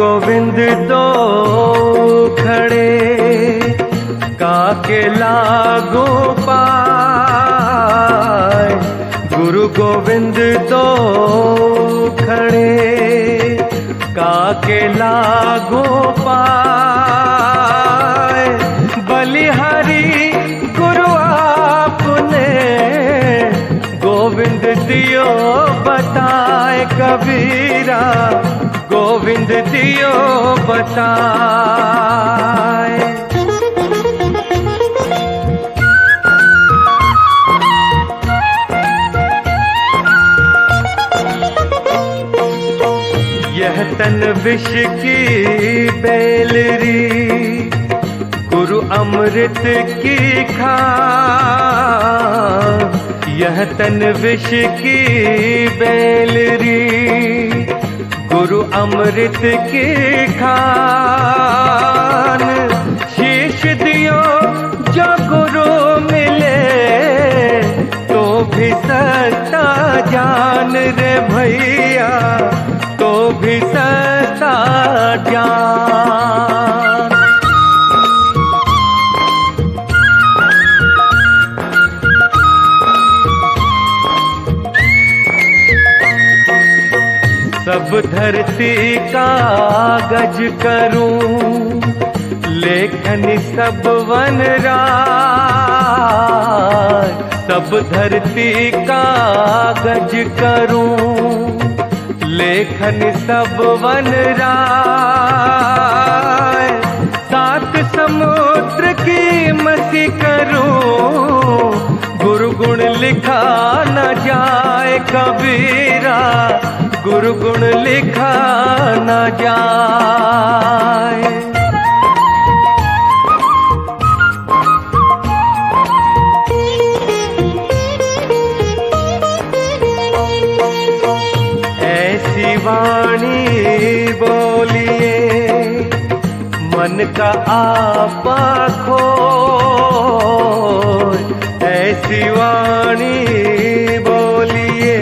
गोविंद दो खड़े काके लागू पाए। गुरु गोविंद दो खड़े काके लागू पाए। बलिहारी गुरु आपने गोविंद दियो बताए। कबीरा गोविंद दियो बताए। यह तन विष की बेलरी गुरु अमृत की खान। यह तन विष की बेलरी गुरु अमृत की खान। शीश दियो जो गुरु मिले तो भी सस्ता जान रे भैया, तो भी सस्ता जान। सब धरती कागज करूं लेखन सब वनराज। सब धरती कागज करूं लेखन सब वनराज। सात समुद्र की मसी करूं गुरु गुण लिखा न जाए। कबीरा गुरु गुण लिखा न जाए। ऐसी वाणी बोलिए मन का आपा खोए। ऐसी वाणी बोलिए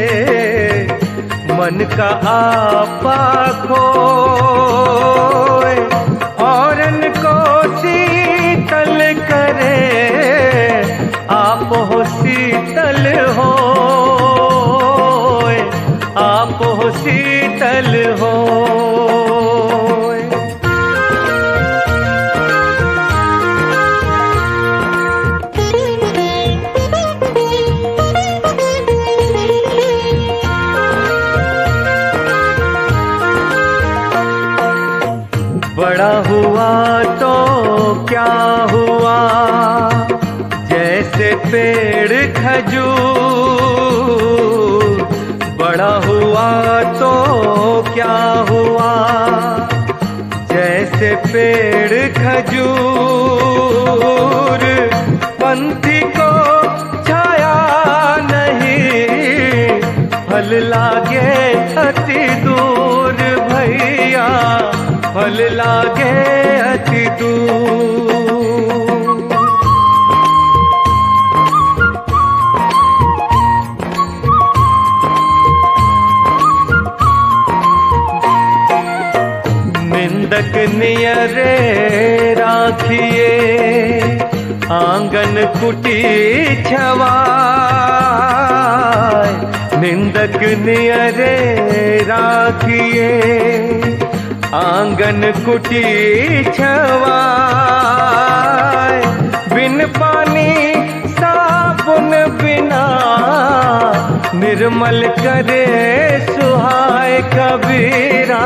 मन का आपा खोए। औरन को शीतल करे आप हो शीतल हो। आप हो शीतल हो। बड़ा हुआ तो क्या हुआ जैसे पेड़ खजूर। बड़ा हुआ तो क्या हुआ जैसे पेड़ खजूर। पंथी को छाया नहीं फल लागे अति दूर भैया, फल लागे अति दूर। निंदक नियरे राखिए आंगन कुटी छवाए। निंदक नियरे राखिए आंगन कुटी छवाए। बिन पानी साबुन बिना निर्मल करे सुहाए। कबीरा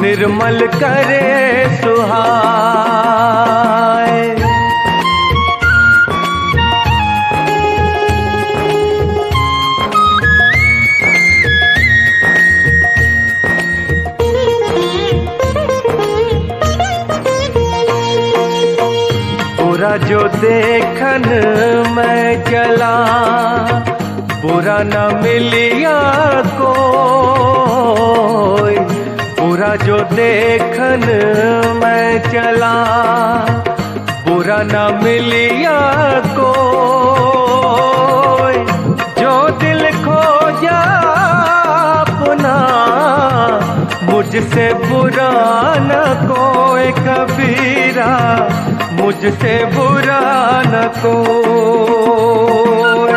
निर्मल करे सुहाए। बुरा जो देखन मैं चला बुरा न मिलिया कोई। बुरा जो देखन मैं चला बुरा न मिलिया कोई। जो दिल खो जा अपना मुझसे बुरा न कोई कबीरा, मुझसे बुरा न कोई।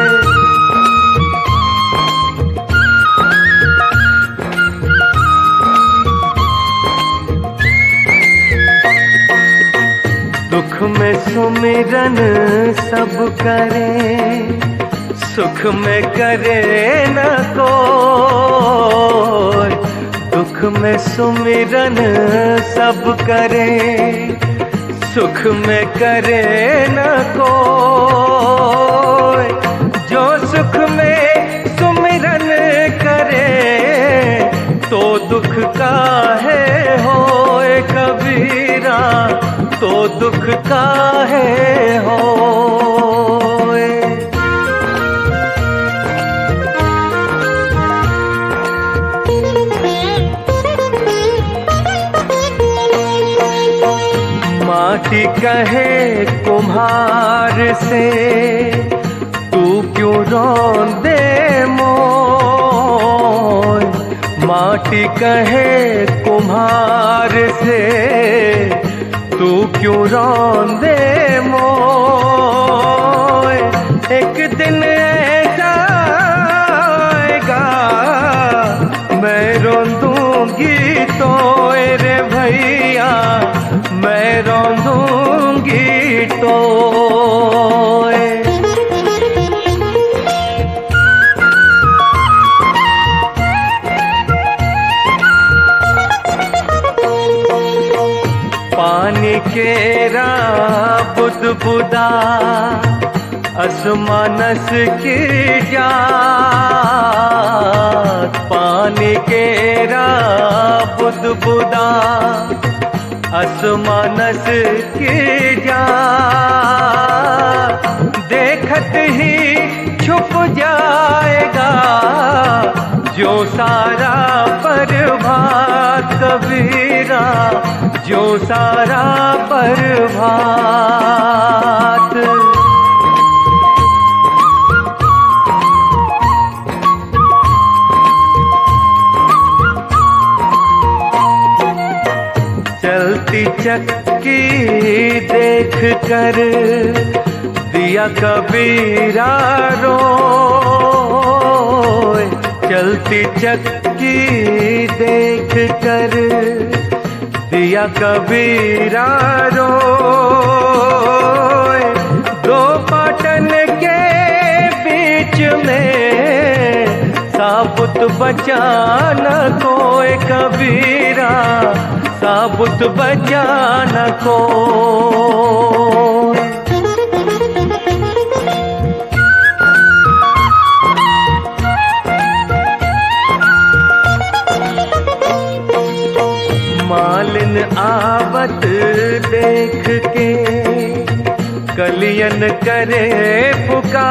दुख में सुमिरन सब करे, सुख में करे न कोई। दुख में सुमिरन सब करे, सुख में करे न कोई। जो सुख में सुमिरन करे, तो दुख काहे होए कबीरा, तो दुख काहे होए। माटी कहे कुम्हार से, तू क्यों रोंदे मोय। माटी कहे कुम्हार से, तू क्यों रोंदे मोय। एक दिन ऐसा आएगा, मैं रोंदूंगी तो रे भैया, मैं रोंदूंगी तो। पानी केरा बुदबुदा, असमानस की जात। पानी केरा बुदबुदा, असमानस की जात। देखत ही छुप जाएगा जो सारा प्रभात कबीरा, जो सारा प्रभात। चलती चक्की देख कर दिया कबीरा रोए। चलती चक्की देख कर दिया कबीरा रोए। दो पाटन के बीच में साबुत बचा न कोई कबीरा, साबुत बचा न कोई। मालिन आवत देख के कलियन करे पुकार।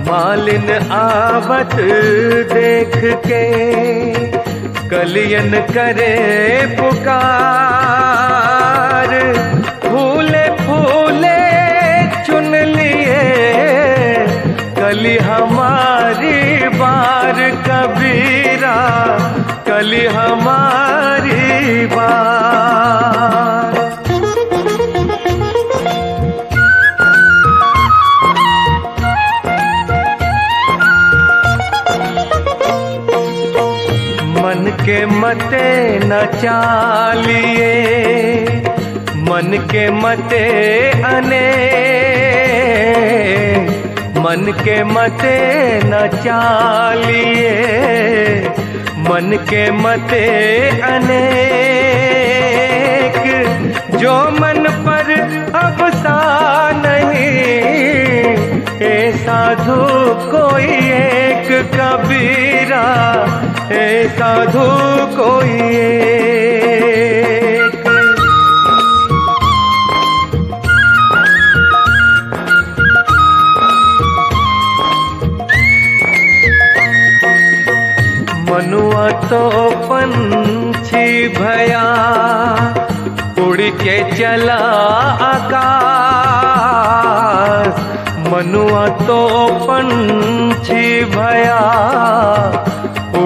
मालिन आवत देख के कलियन करे पुकार। फूले फूले चुन लिए कली हमारी बार कबीरा, कली हमारी बार। मन के मते न चालिए, मन के मते अने। मन के मते न चालिए, मन के मते अनेक। जो मन पर अब सा नहीं, ए साधु कोई एक कबीरा, ए साधु कोई एक। मनुआ तो पंछी भया, उड़ के चला आकाश। मनुआ तो पंछी भया,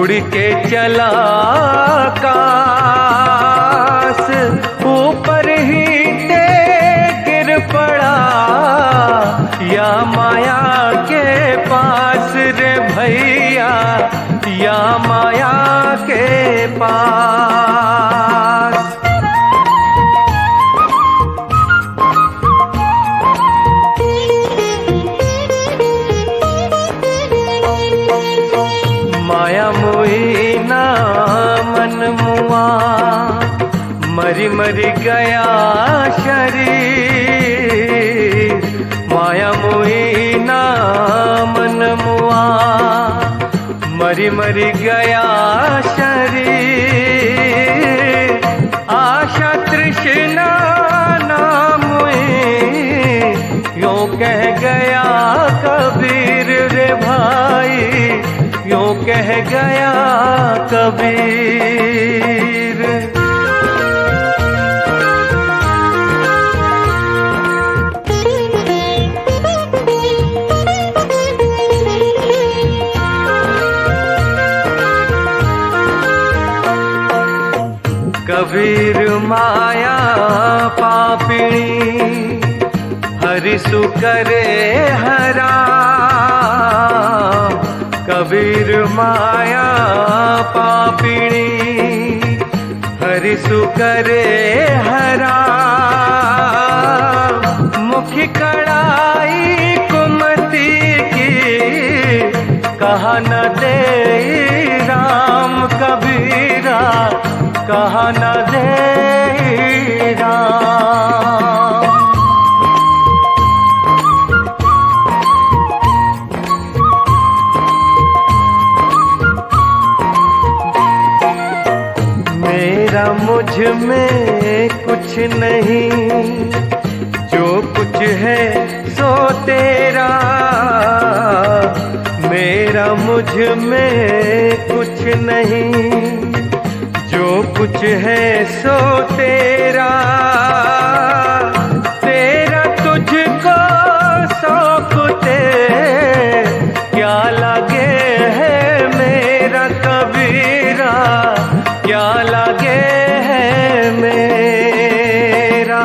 उड़ के चला आकाश, ऊपर ही ते गिर पड़ा या माया के पास रे भैया, या माया के पास। माया मोई ना मन मुआ, मरी मरी गया शरीर। माया मोई ना मन मुआ, मरी मरी गया शरीर। आशा तृष्णा नाम यूं कह गया कबीर रे भाई, यूं कह गया कबीर। कबीर माया पापिणी, हरि सु करे हरा। कबीर माया पापिणी, हरि सु करे हरा। मुखी कड़ाई कुमति की, कहा न दे राम कबीरा, कहा न दे राम। मेरा मुझ में कुछ नहीं, जो कुछ है सो तेरा। मेरा मुझ में कुछ नहीं, जो कुछ है सो तेरा। तेरा तुझको सौंपते क्या लगे है मेरा कबीरा, क्या लगे है मेरा।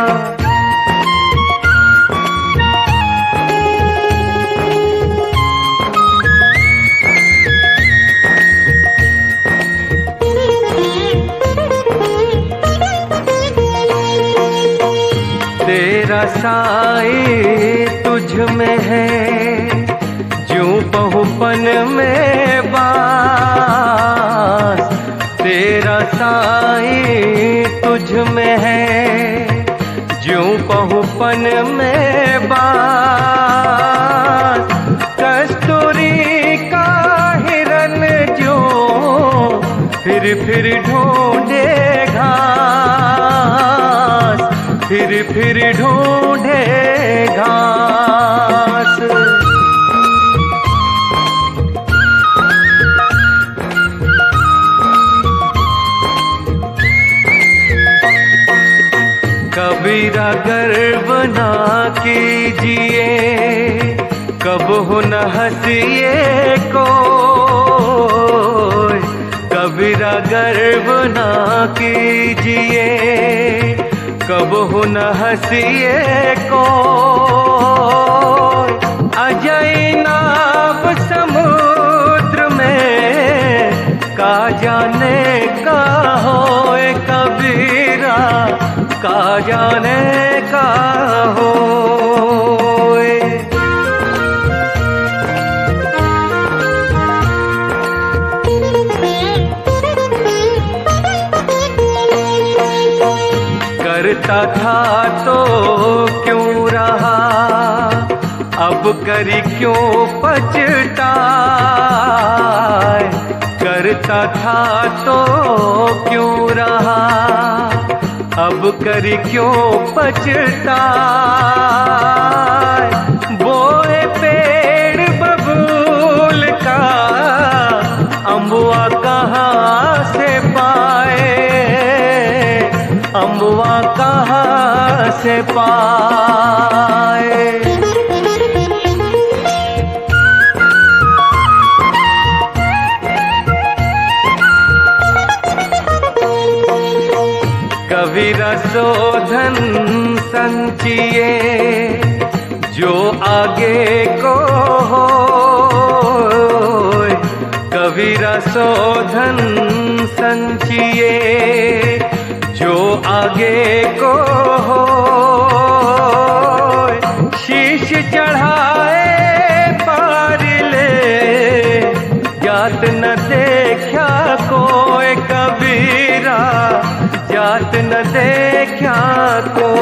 तेरा साई तुझ में है, ज्यों बहुपन में बास। तेरा साई तुझ में है, ज्यों बहुपन में बास। कस्तूरी का हिरन जो फिर ढूंढे घास, फिर ढूंढे घास। कबीरा गर्व ना कीजिए, कब हो न हंसिए कोई। कबीरा गर्व ना कीजिए, कब हो न हंसिए कोई। अजय नाव समुद्र में, का जाने का होए कबीरा, का जाने का होए। करता था तो क्यों रहा, अब करी क्यों पछताए। करता था तो क्यों रहा, अब करी क्यों पछताए। बोए पेड़ बबूल का, अम्बुआ कहाँ से पाए, अम्बुआ कहाँ से पाए। कबीरा शोधन संचिए जो आगे को हो, कबीरा शोधन संचिए जो आगे को हो, शीश चढ़ाए पार ले जात न देखा कोई कबीरा, जात न देखा कोई।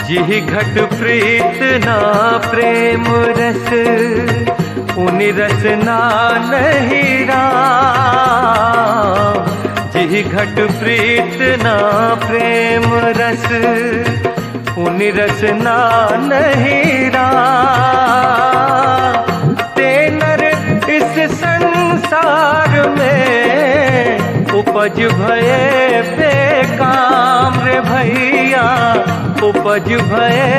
जिहि घट प्रीत ना प्रेम रस, उनि रस ना नहीं राम। जिहि घट प्रीत ना प्रेम रस, उनि रस ना नहीं राम। ते नर इस संसार में उपज भये बेकाम रे भैया, उपज भये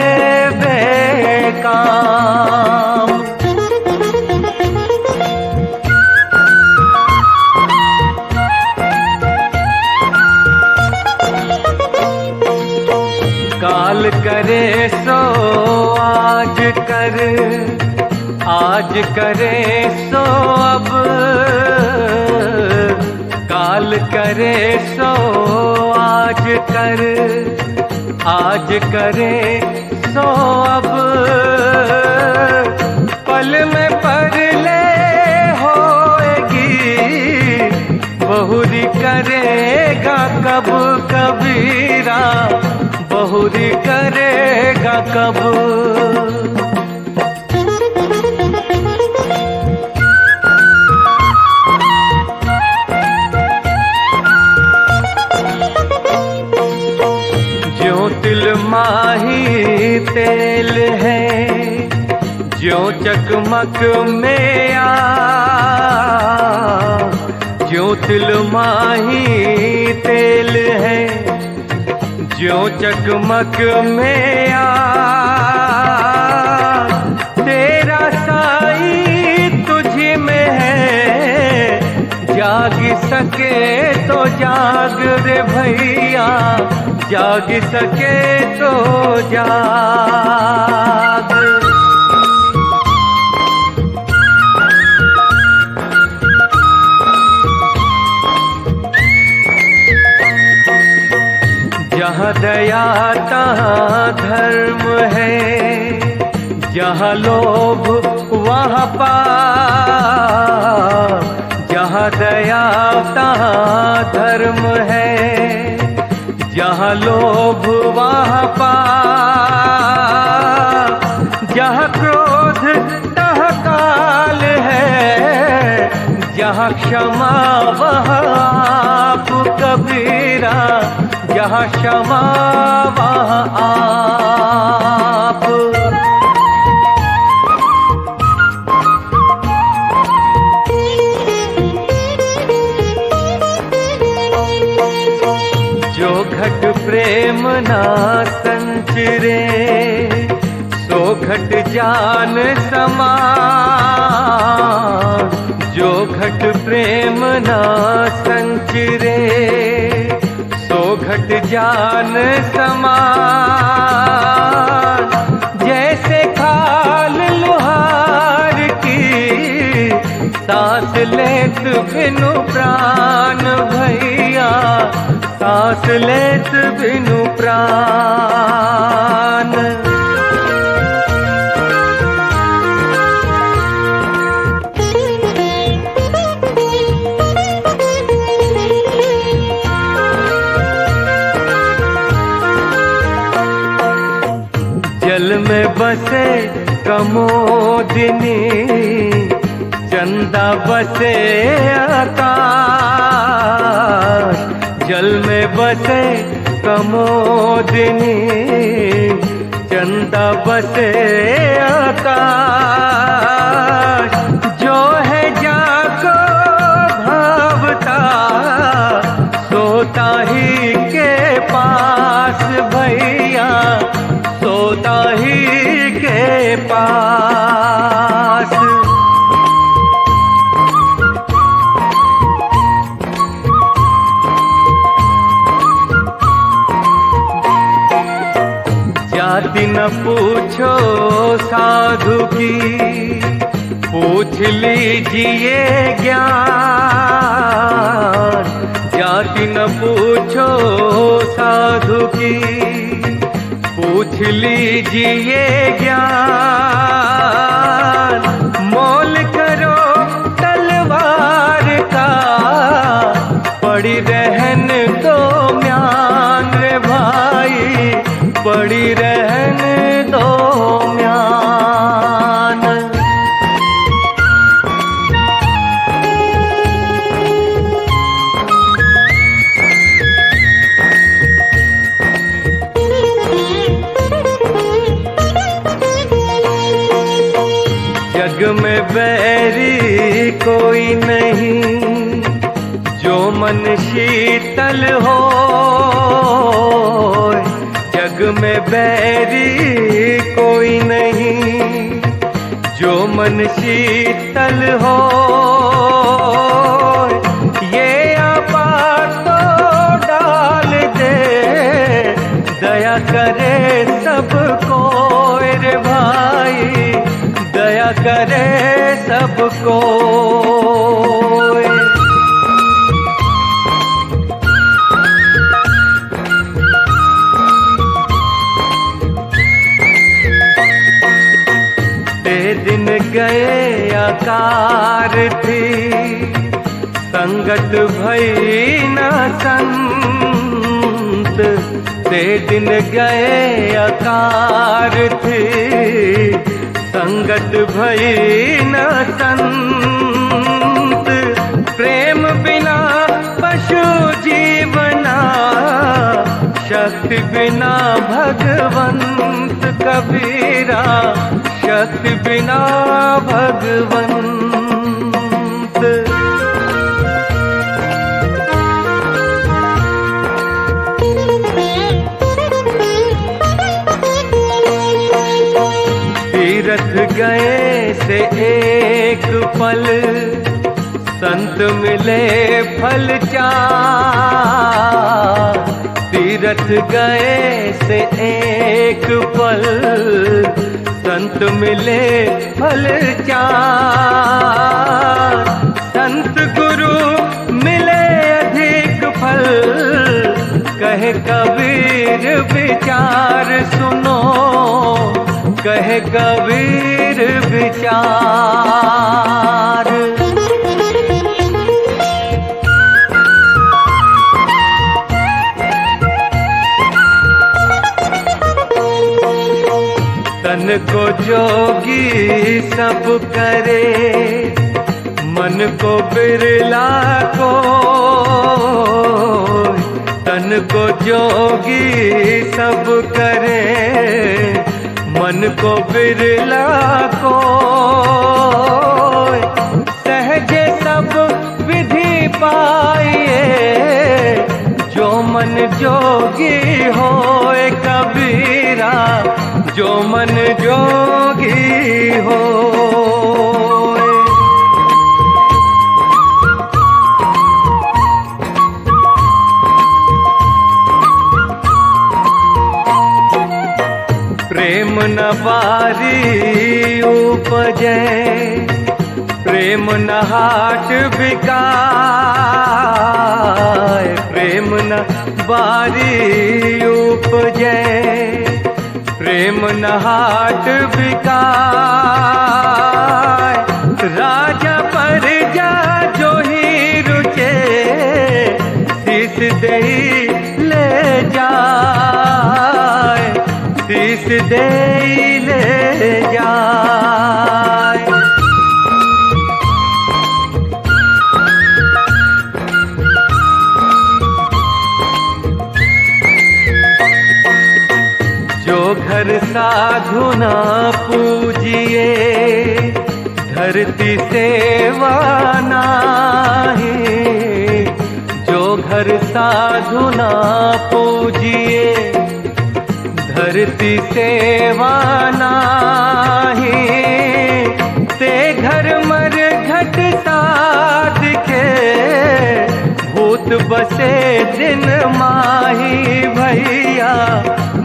बेकाम। काल करे सो आज कर, आज करे सो अब, काल करे सो आज कर, आज करे सो अब। पल में परले होएगी, बहुरी करेगा कब कबीरा, बहुरी करेगा कब। ज्यों तिल माही तेल है, ज्यों चकमक में आ, ज्यों तिल माही तेल है, ज्यों चकमक में आ। तेरा साई तुझी में है, जाग सके तो जाग रे भैया, जाग सके तो जाग। जहाँ दया तहाँ धर्म है, जहाँ लोभ वहाँ पाप। जहाँ दया तहाँ धर्म है, जहाँ लोभ वहाँ पाप। जहाँ क्रोध तहाँ काल है, जहाँ क्षमा वहाँ आप कबीरा, जहाँ क्षमा वहाँ आप। जो घट प्रेम ना संचरे, सो घट जान समान। जो घट प्रेम ना संचरे, सो घट जान समान। जैसे खाल लुहार की, सांस लेत बिनु प्राण भैया, सांस लेत बिनु प्राण। जल में बसे कमोदिनी, चंदा बसे आकाश। जल में बसे कमोदिनी, चंदा बसे आकाश। जो है जाको भावता, सोता ही के पास भैया, सोता ही जाति न पूछो साधु की, पूछ लीजिए ज्ञान। जाति न पूछो साधु की, पूछ लीजिए ज्ञान। मोल करो तलवार का, पड़ी रहन दो म्यान रे भाई, पड़ी रहन दो म्यान। जग में बैरी कोई नहीं, जो मन शीतल हो। जग में बैरी कोई नहीं, जो मन शीतल हो। ये आपात तो डाल दे, दया करे सबको रे भाई, दया करे सबको। दिन गए आकार थी, संगत भई न संत। ते दिन गए आकार थी, संगत भई न संत। प्रेम बिना पशु जीवना, शक्ति बिना भगवंत कबीरा, शक्ति बिना भगवंत। तीरथ गए से एक पल, संत मिले फल चार। तीरथ गए से एक पल, संत मिले फल चार। संत गुरु मिले अधिक फल, कहे कबीर विचार सुनो, कहे कबीर विचार। तन को जोगी सब करे, मन को बिरला को। तन को जोगी सब करे, मन को बिरला को। सहजे सब विधि पाइए, जो मन जोगी होए कबीरा, जो मन जोगी हो। प्रेम न बारी उपजे, प्रेम न हाट बिकाय। प्रेम न बारी उपजे, प्रेम न हाट बिकाय। राजा प्रजा जो ही रुचे, शीस देई ले जाय, शीस देई ले जाय। जो घर साधु न पूजिए, धरती सेवा नाही। जो घर साधु न पूजिए, धरती सेवा नाही। ते घर मर घट साध के, भूत बसे दिन माही भैया,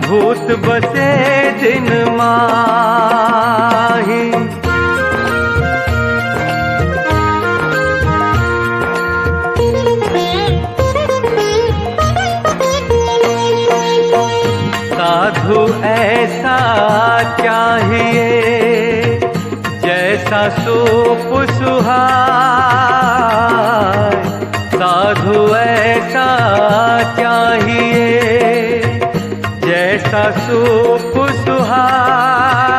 भूत बसे दिन माही। साधु ऐसा चाहिए जैसा सूप सुहाए, साधु ऐसा चाहिए जैसा सूप सुहाए।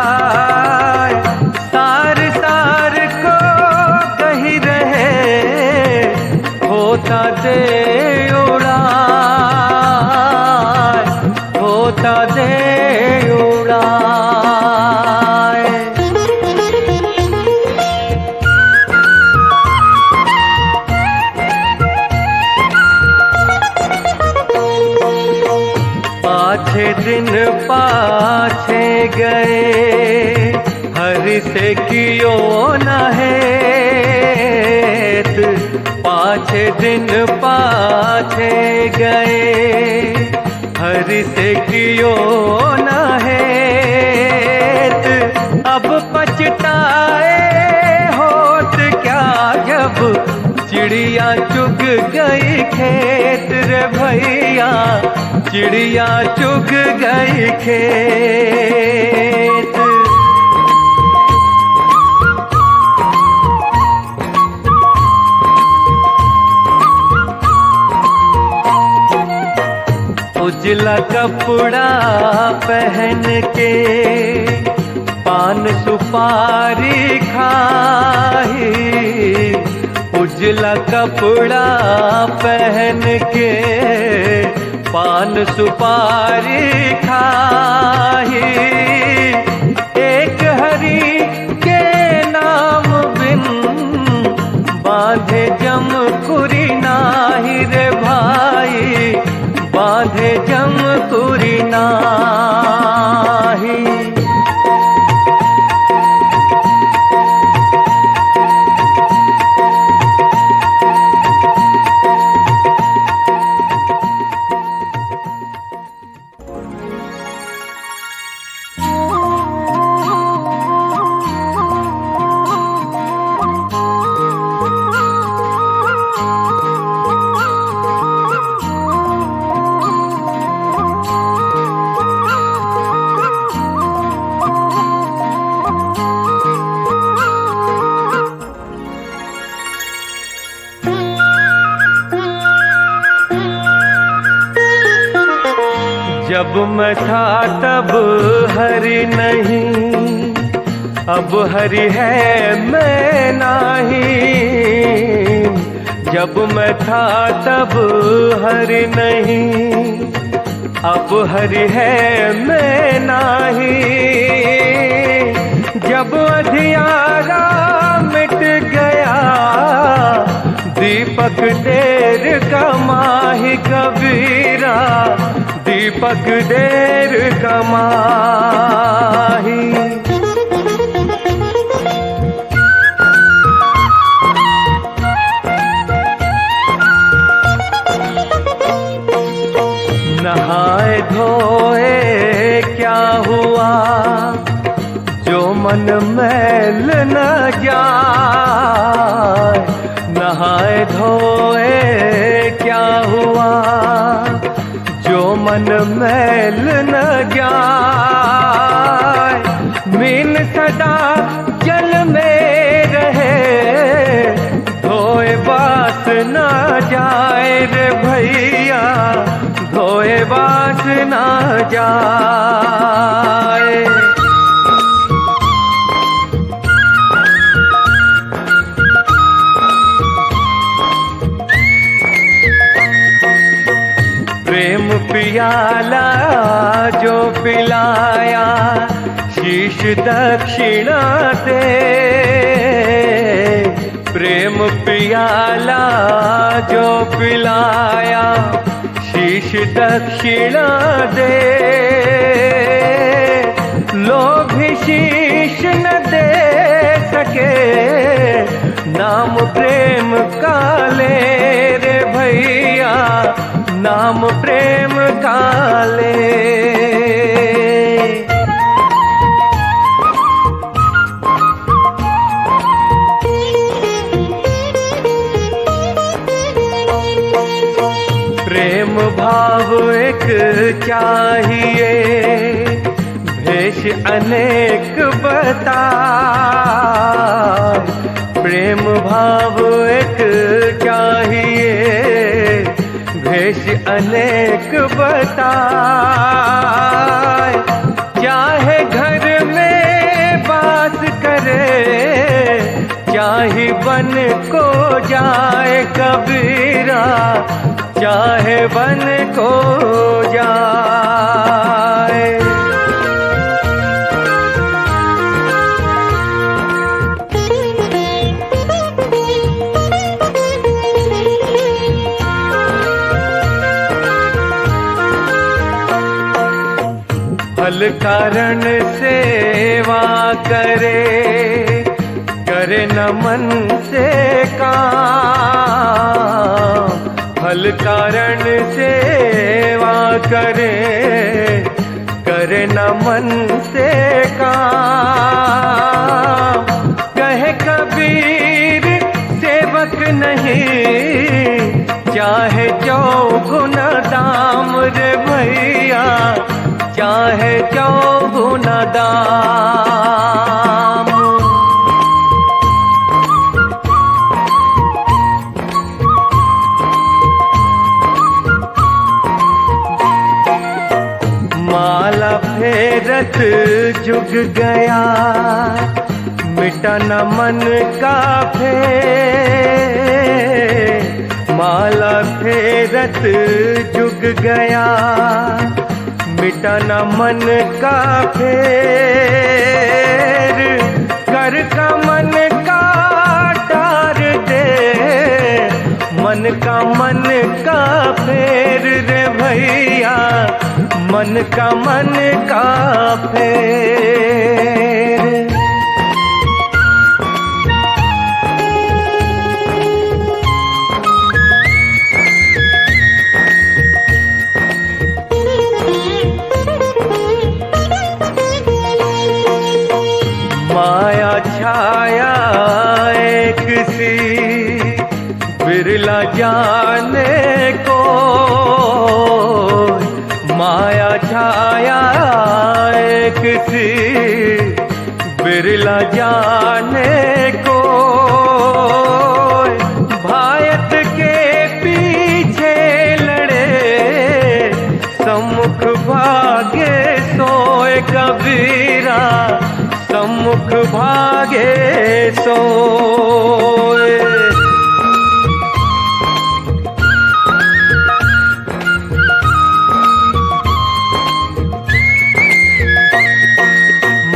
सार सार को कही रहे होता दे उड़ाए, होता दे उड़ाए। पाछे दिन पाछे गए हरि से कियो न हेत, पाछे दिन पाछे गए हरि से कियो न हेत। अब पछताए होत क्या जब चिड़िया चुग गई खेत रे भैया, चिड़िया चुग गई खेत। उजला कपड़ा पहन के पान सुपारी खाई, उजला कपड़ा पहन के पान सुपारी खाई। एक हरि के नाम बिन बांधे जम कुरी नाही रे भाई, बांधे जम कुरी नाही। जब मैं था तब हरि नहीं, अब हरि है मैं नहीं। जब मैं था तब हरि नहीं, अब हरि है मैं नहीं। जब अंधियारा मिट गया दीपक देर का माही कबीरा, दीपक देर का माही। नहाए धोए क्या हुआ जो मन मैल न जाए, नहाए धोए क्या हुआ जो मन मैल न जाए। मीन सदा जल में रहे धोए बास न जाए रे भैया, धोए बास न जाए। प्रेम पियाला जो पिलाया शीश दक्षिणा दे, प्रेम पियाला जो पिलाया शीश दक्षिणा दे। लोभी शीश न दे सके नाम प्रेम का ले रे भैया, नाम प्रेम का ले। भेष अनेक बताए, प्रेम भाव एक चाहिए, भेष अनेक बताए। चाहे घर में बास करे, चाहे वन को जाए कबीरा, चाहे वन को जाए। फल कारण सेवा करे, करे न मन से काम। फल कारण सेवा करे, करे न मन से काम। कहे कबीर सेवक नहीं, चाहे चौगुना दाम रे भैया, चाहे चौगुना दाम। माला फेरत जुग गया, मिटा न मन का फेर। माला फेरत जुग गया, मिटा न मन का फेर। कर का मन का डार दे, मन का फेर रे भैया, मन का फेर। माया छाया एक सी, बिरला जाने को। माया छाया एक सी, बिरला जाने को। भायत के पीछे लड़े, सम्मुख भागे सोए कबीरा, सम्मुख भागे सोए।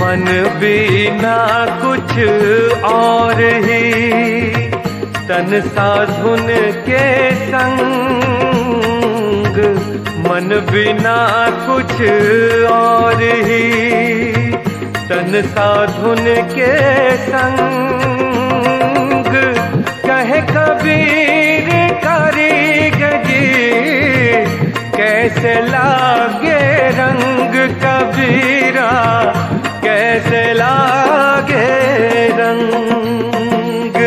मन बिना कुछ और ही, तन साधुन के संग। मन बिना कुछ और ही, तन साधुन के संग। कहे कबीर कारीगर जी, कैसे लागे रंग कबीरा, कैसे लागे रंग।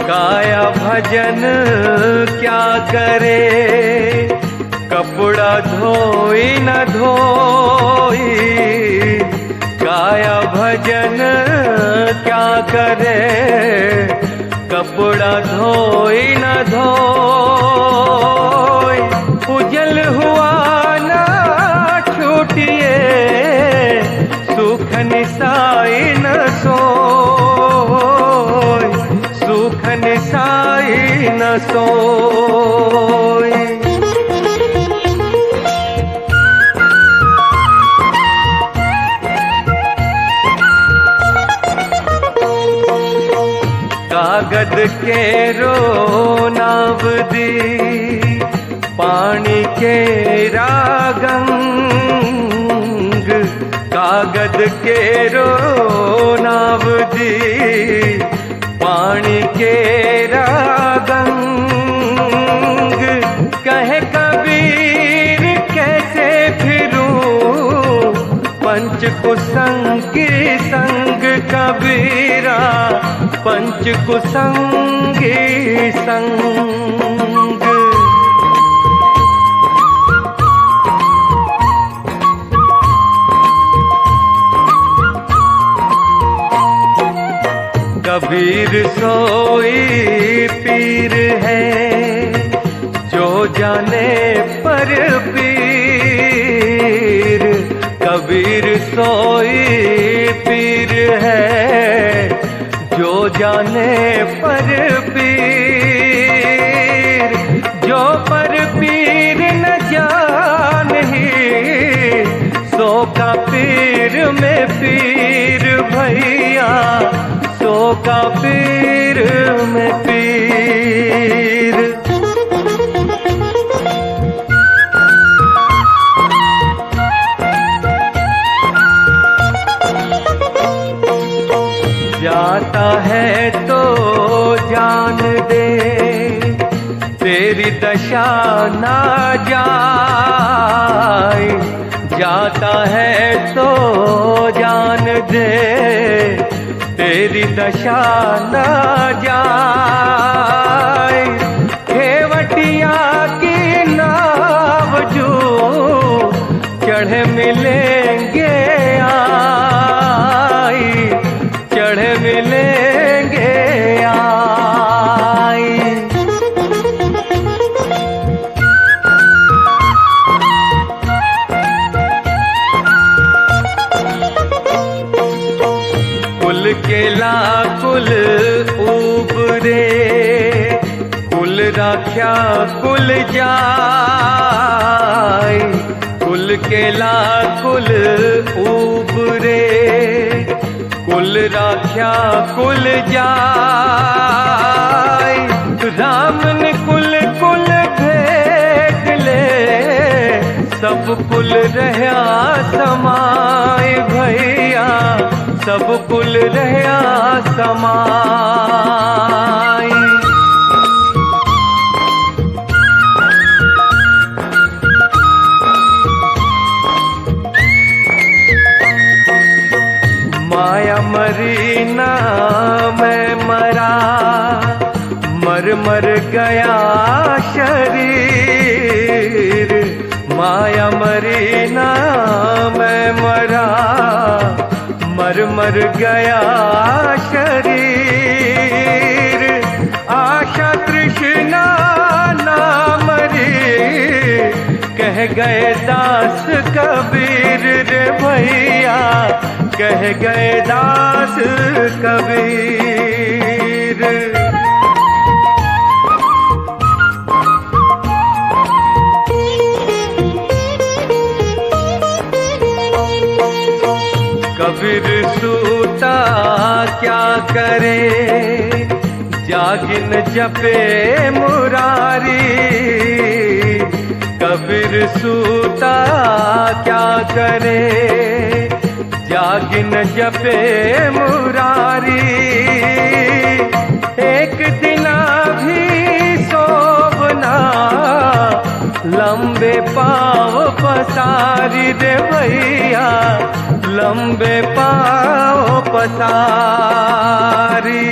काया भजन क्या करे, कपड़ा धोई न धोई। काया भजन क्या करे, कपड़ा धोई न धोई। उजल हुआ ना छूटिए, सुख निसाई न सोई, सुख निसाई न सोई। कागद के रो नाव दी, पानी के रागंग। कागद के रो नाव दी, पानी के रागंग। कहे कबीर कैसे फिरूं, पंच कुसंग की संग कबीरा, पंच कुसंगी संग। कबीर सोई पीर है जो जाने पर पीर। कबीर सोई पीर है जो जाने पर पीर। जो पर पीर न जाने सो का पीर में पीर भैया, सो का पीर में पीर। जाता है तो जान दे तेरी दशा ना जाए। जाता है तो जान दे तेरी दशा न जाए। खेवटिया की नाव जो चढ़े मिलेंगे आई, चढ़े मिलेंगे आई। कुल केला कुल उबरे, कुल राख्या कुल जाय। कुल केला कुल उबरे, कुल राख्या कुल जाय। राम ने कुल कुल भेट ले, सब कुल रहया समाय भैया, सब कुल रहया समाय। माया मरी ना मैं मरा, मर मर गया शरीर। माया मरी ना मैं मरा, मर मर गया शरीर। आशा तृष्णा ना मरी, कह गए दास कबीर रे भैया, कह गए दास कबीर। कबीर सूता क्या करे, जागिन जपे मुरारी। कबीर सूता क्या करे, जागिन जपे मुरारी। एक दिना भी सोवना, लंबे पाँव पसारी रे भैया, लंबे पाँव पसारी।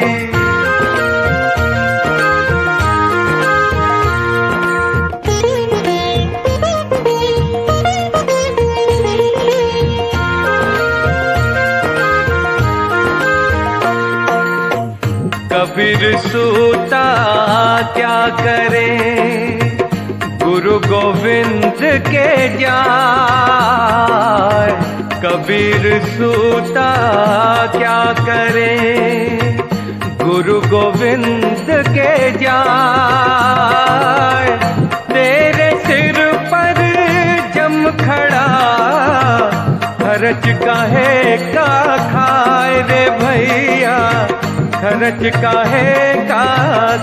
कबीर सूता क्या करे, गुरु गोविंद के जाय। कबीर सूता क्या करे, गुरु गोविंद के जाय। तेरे सिर पर जम खड़ा, खर्च काहे का खाए रे भैया, खर्च काहे का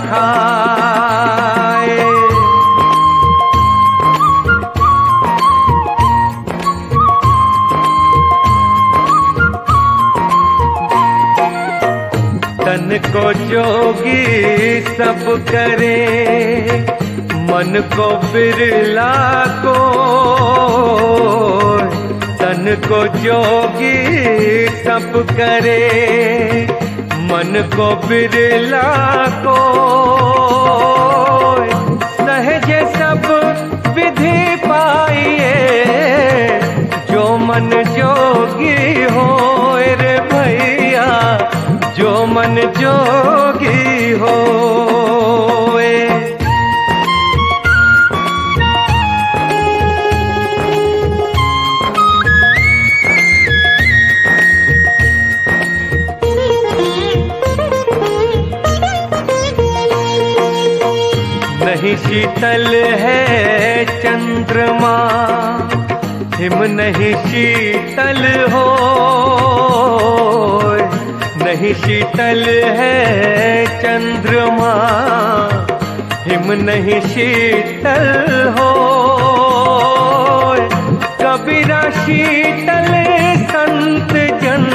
खाए। तन को जोगी सब करे, मन को बिरला को। तन को जोगी सब करे, मन को बिरला को सहजे सब विधि पाइए, जो मन जोगी होए रे भैया, जो मन जोगी होए। नहीं शीतल है चंद्रमा, हिम नहीं शीतल हो, नहीं शीतल है चंद्रमा, हिम नहीं शीतल हो। कबीरा शीतल संत जन,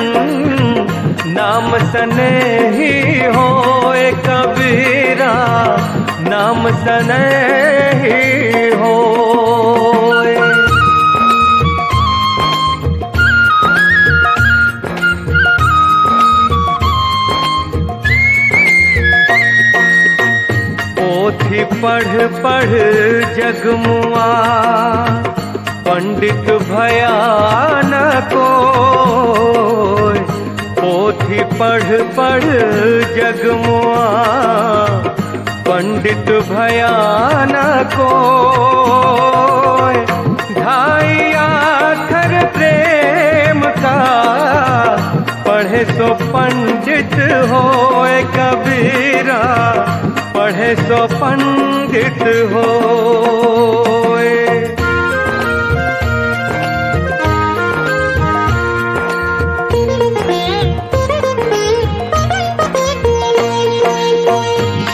नाम सनेही होए कबीरा, नाम सनेही होए। पोथी पढ़ पढ़ जगमुआ, पंडित भया न कोय। पोथी पढ़ पढ़ जगमुआ, पंडित भया न कोय। ढाई आखर प्रेम का, पढ़े सो पंडित होए कबीरा, पढ़े सो पंडित होए।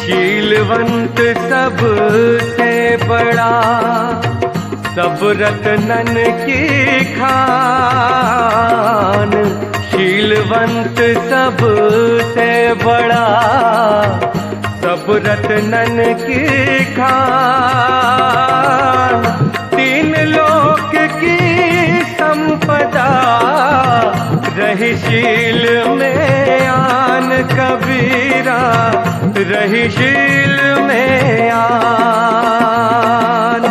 शीलवंत सबसे बड़ा, सब रत्नन की खान। शीलवंत सबसे बड़ा, सब रत्नन की खान। तीन लोक की संपदा, रही शील में आन कबीरा, रही शील में आन।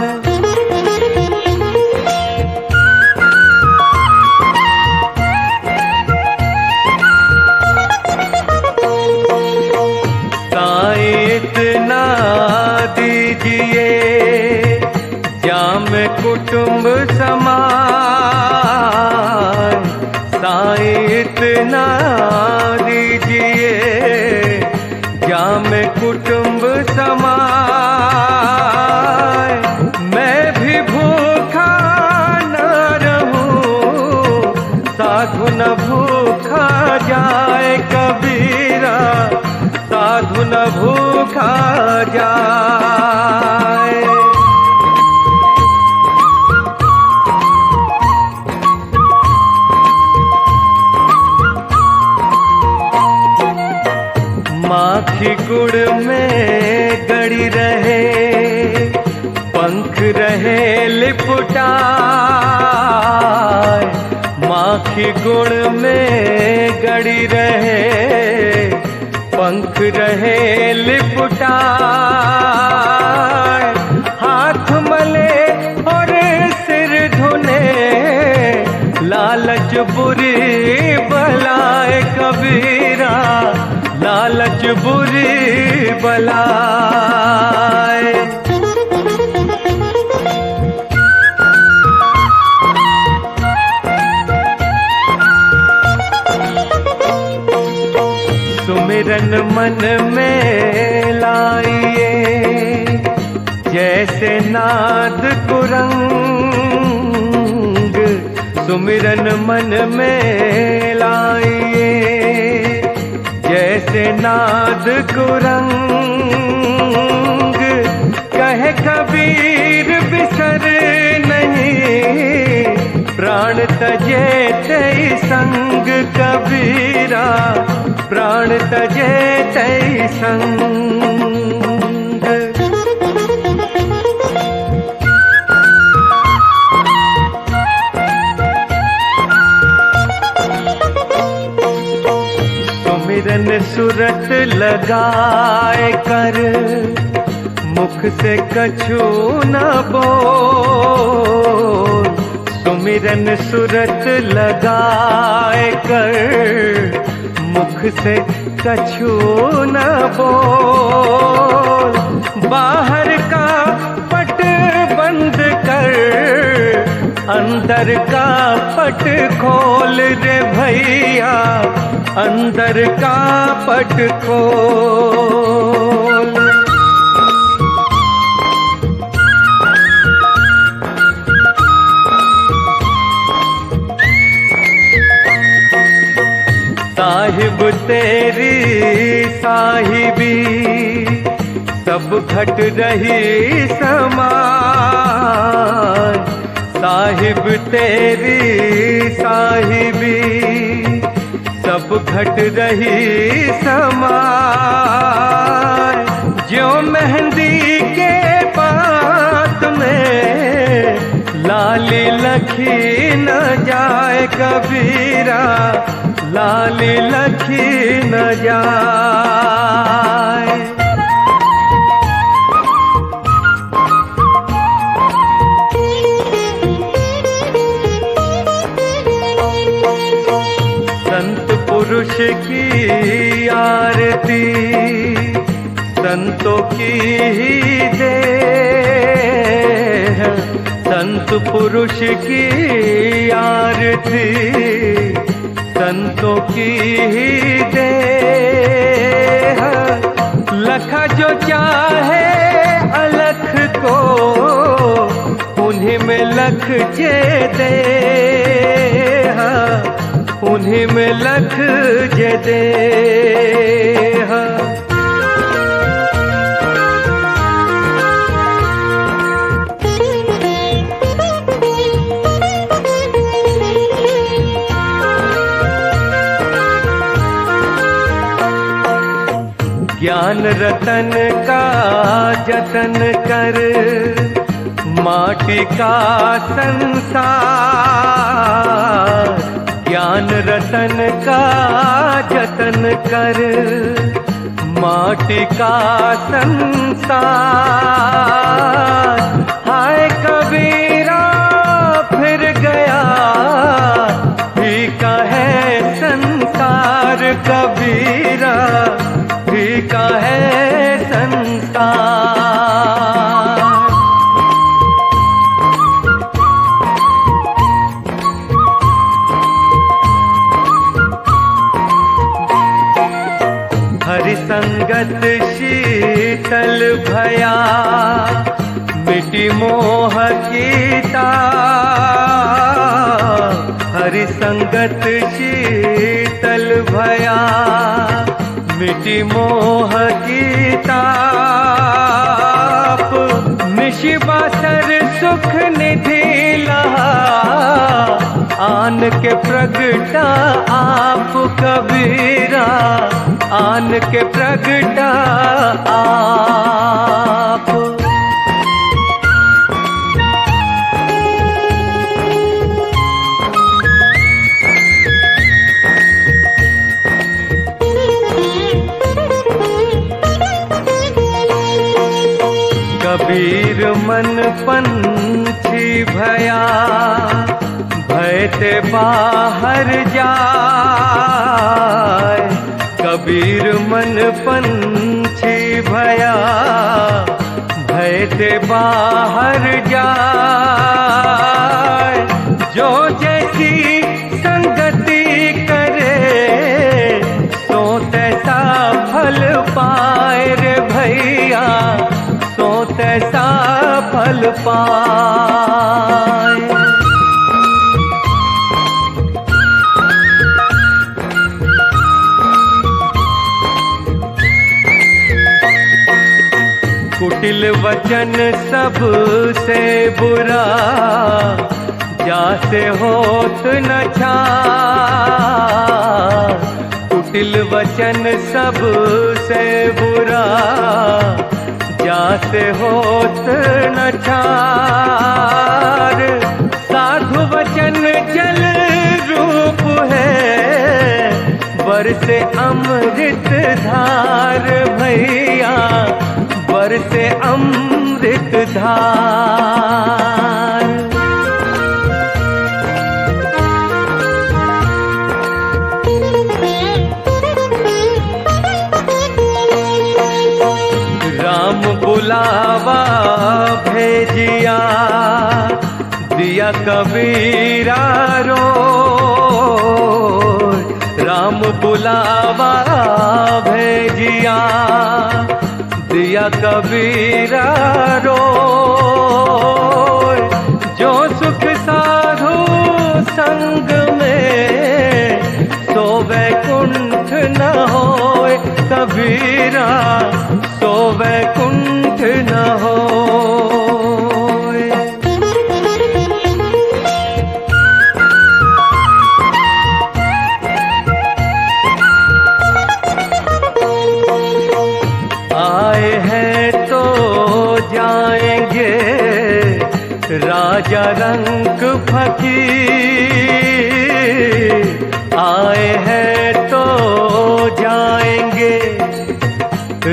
साईं इतना दीजिए, जाम कुटुंब समाए। साईं इतना दीजिए, जाम कुटुंब समाए। मैं भी भूखा न रहूं, साधु न भूखा जाए कबीरा, साधु न भूखा जाए। माखी गुड़ में गड़ी रहे, पंख रहे लिपटाए। माखी गुड़ में गड़ी रहे, पंख रहे लिपटाए। हाथ मले और सिर धुने, लालच बुरी बलाए कबीरा, लालच बुरी बलाए। सुमिरन मन में लाइए, जैसे नाद कुरंग। सुमिरन मन में लाइए, जैसे नाद कुरंग। कहे कबीर बिसर नहीं, प्राण तजे तई संग कबीरा, प्राण तजे तई संग। सुमिरन सुरत लगाए कर, मुख से कछु न बोल। सुमिरन सुरत लगाए कर, मुख से कछु न बोल। बाहर का पट बंद कर, अंदर का पट खोल रे भैया, अंदर का पट खोल। साहिब तेरी साहिबी, सब घट रही समान। साहिब तेरी साहिबी, सब घट रही समान। जो मेहंदी के बात में लाली लखी न जाए कबीरा, लाली लखी न जाए। संत पुरुष की आरती संतों की ही दे, संत पुरुष की आरती संतों की ही दे। लखा जो चाहे अलख को, उन्हीं में लख जे दे, उन्हीं में लख जे दे। ज्ञान रतन का जतन कर, माटी का संसार। ज्ञान रतन का जतन कर, माटी का संसार। हाय कबीरा फिर गया, फीका है संसार कबीरा, फीका है संसार। हरि संगत शीतल भया, मिटी मोह की ताप। हरि संगत शीतल भया, मिटी मोह की ताप। मिशिबासर सुख निधि लहा, आन के प्रगटा आप कबीरा, आन के प्रगटा आप। कबीर मन पंछी भया, भय ते बाहर जाए। कबीर मन पंछी भया, भय ते बाहर जाए। जो जैसी संगति करे, सो तैसा फल पाए रे भैया, सो तैसा फल पाए। कुटिल वचन सबसे बुरा, जासे होत न छार। कुटिल वचन सबसे बुरा, जासे होत न छार। साधु वचन जल रूप है, वर बरसे अमृत धार भैया, बरसे अमृत धार। राम बुलावा भेजिया, दिया कबीरा रो। राम बुलावा भेजिया, दिया कबीरा रो। जो सुख साधु संग में, सो वैकुंठ न होए कबीरा, सो वैकुंठ न होए। आए हैं तो जाएंगे राजा रंग फकीर, आए हैं तो जाएंगे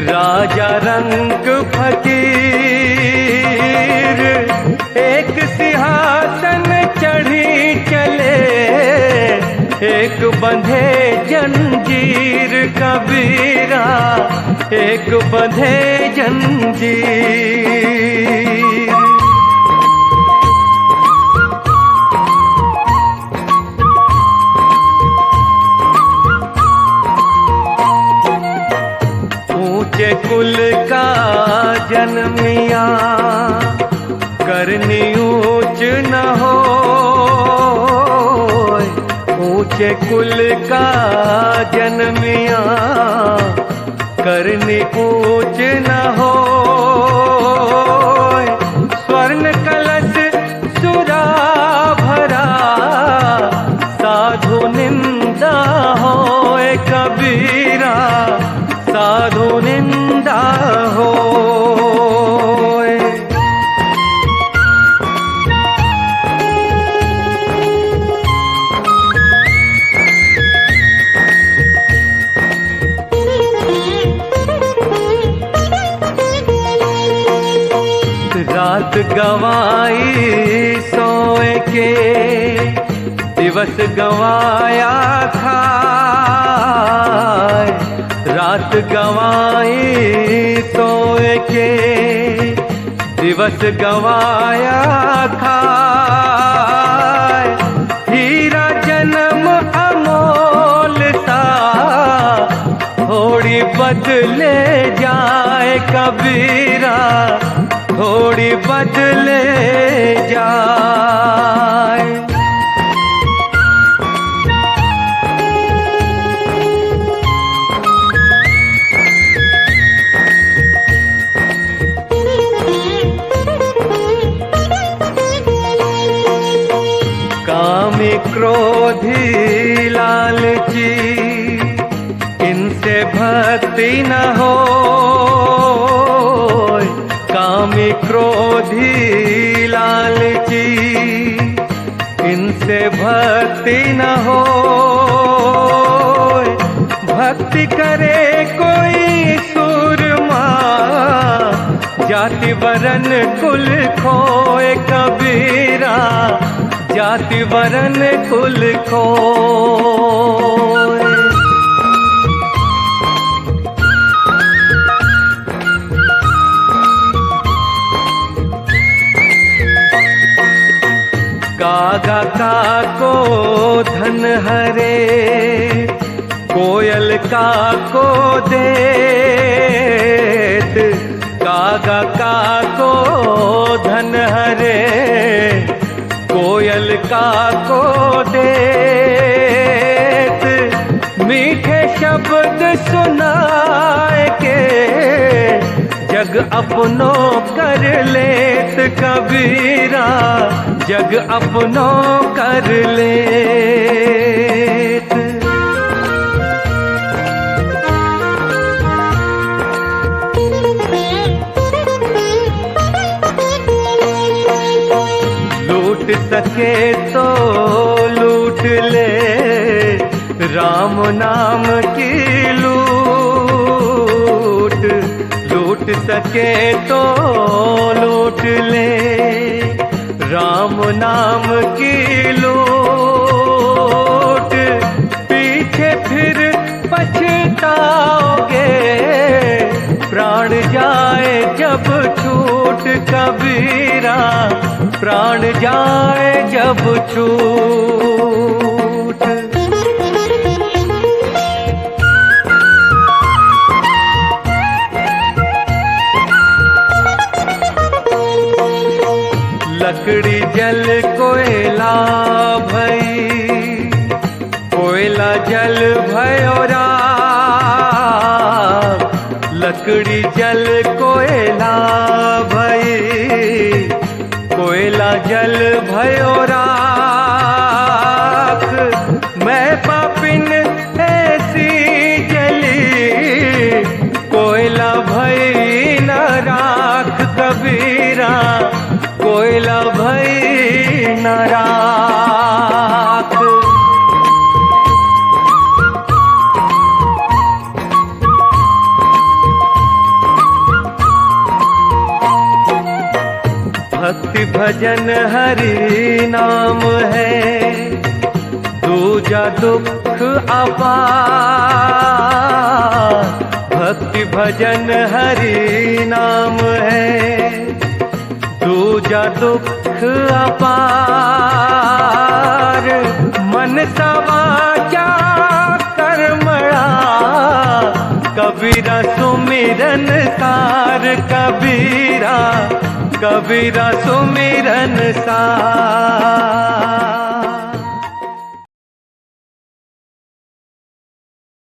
राजा रंग फकीर। एक सिंहासन चढ़ी चले, एक बंधे जंजीर कबीरा, एक बंधे जंजीर। ऊंचे कुल का जन्मिया, करनी ऊंच न हो। ऊंचे कुल का जन्मिया, करनी ऊंच न हो। स्वर्ण कलश सुरा भरा, साधु निंदा होए कबीरा, साधु निंदा होए। रात गवाई सोए के, दिवस गवाया खाए। रात गवाई सोए के, दिवस गवाया खाए। हीरा जन्म अमोल सा, थोड़ी बदले जाए कबीरा, थोड़ी बदले जाए। कामी क्रोधी लालची, इनसे भक्ति न हो। कामी क्रोधी लालची, इनसे भक्ति न हो। भक्ति करे कोई सूरमा, जाति वरन कुल खोए कबीरा, जाति वरन कुल खोए। कागा का को धन हरे, कोयल का को देत। कागा का को धन हरे, कोयल का को देत। मीठे शब्द सुनाए के, जग अपनो कर लेत कबीरा, जग अपनो कर लेत। लूट सके तो लूट ले, राम नाम की लूट, लूट सके तो लूट ले। राम नाम की लूट, पीछे फिर पछताओगे। प्राण जाए जब छूट कबीरा, प्राण जाए जब छूट। लकड़ी जल कोयला भई, कोयला जल भयो राख। लकड़ी जल कोयला भई, कोयला जल भयो राख। मैं पापिन ऐसी जली, कोयला भई न राख कबीरा, कोयला भई न राख। भक्ति भजन हरि नाम है, दूजा दुख अपार। भक्ति भजन हरि नाम है, दूजा दुख अपार। मन सवाचा कर्मणा, कबीरा सुमिरन सार। कबीरा, कबीरा सुमिरन सार।